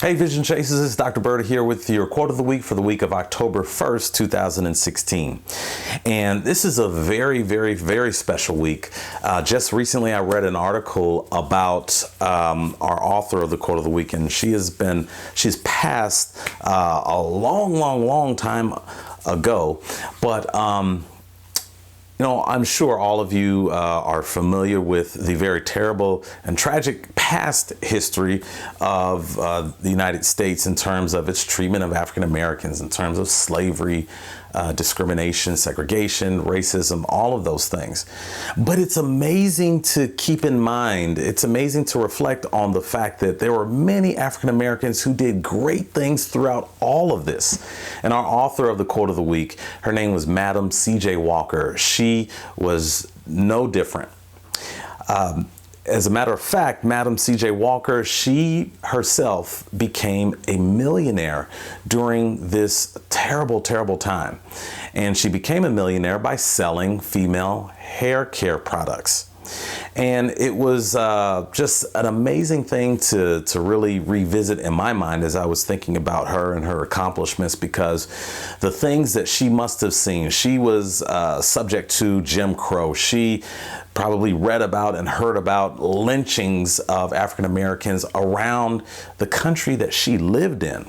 Hey Vision Chasers, it's Dr. Berta here with your quote of the week for the week of October 1st, 2016. And this is a very, very, very special week. Just recently I read an article about our author of the quote of the week, and she's passed a long time ago. But I'm sure all of you are familiar with the very terrible and tragic past history of the United States in terms of its treatment of African Americans, in terms of slavery, discrimination, segregation, racism, all of those things. But it's amazing to keep in mind, it's amazing to reflect on the fact that there were many African Americans who did great things throughout all of this. And our author of the quote of the week, her name was Madam C.J. Walker. She was no different. As a matter of fact, Madam C.J. Walker, she herself became a millionaire during this terrible, terrible time. And she became a millionaire by selling female hair care products. And it was just an amazing thing to really revisit in my mind as I was thinking about her and her accomplishments, because the things that she must have seen, she was subject to Jim Crow. She probably read about and heard about lynchings of African Americans around the country that she lived in.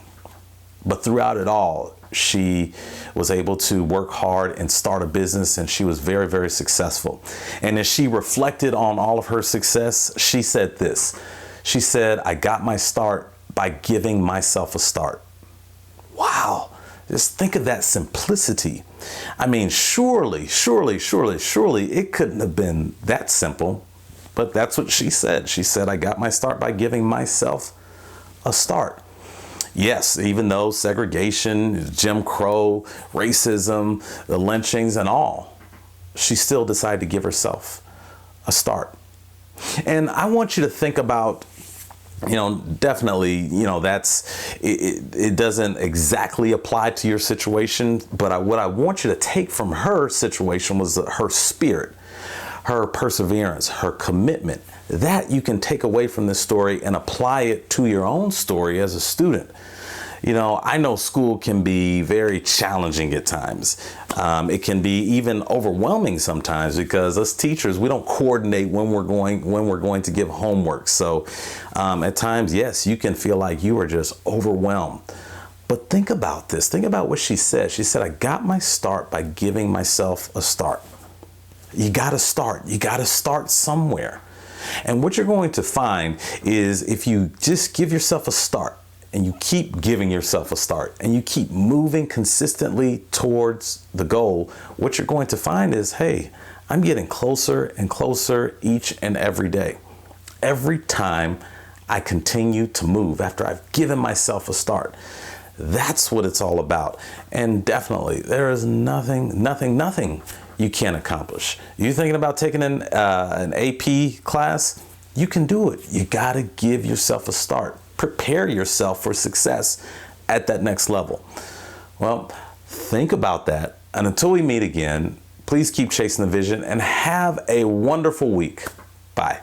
But throughout it all, she was able to work hard and start a business, and she was very, very successful. And as she reflected on all of her success, she said this. She said, "I got my start by giving myself a start." Wow. Just think of that simplicity. I mean, surely it couldn't have been that simple, but that's what she said. She said, "I got my start by giving myself a start." Yes, even though segregation, Jim Crow, racism, the lynchings and all, she still decided to give herself a start. And I want you to think about, definitely, it doesn't exactly apply to your situation, but what I want you to take from her situation was her spirit, her perseverance, her commitment. That you can take away from this story and apply it to your own story as a student. I know school can be very challenging at times. It can be even overwhelming sometimes, because us teachers, we don't coordinate when we're going to give homework. So at times, yes, you can feel like you are just overwhelmed. But think about this. Think about what she said. She said, "I got my start by giving myself a start." You got to start. You got to start somewhere. And what you're going to find is, if you just give yourself a start, and you keep giving yourself a start, and you keep moving consistently towards the goal, what you're going to find is, hey, I'm getting closer and closer each and every day. Every time I continue to move after I've given myself a start. That's what it's all about. And definitely, there is nothing you can't accomplish. You thinking about taking an AP class? You can do it. You got to give yourself a start. Prepare yourself for success at that next level. Well, think about that. And until we meet again, please keep chasing the vision and have a wonderful week. Bye.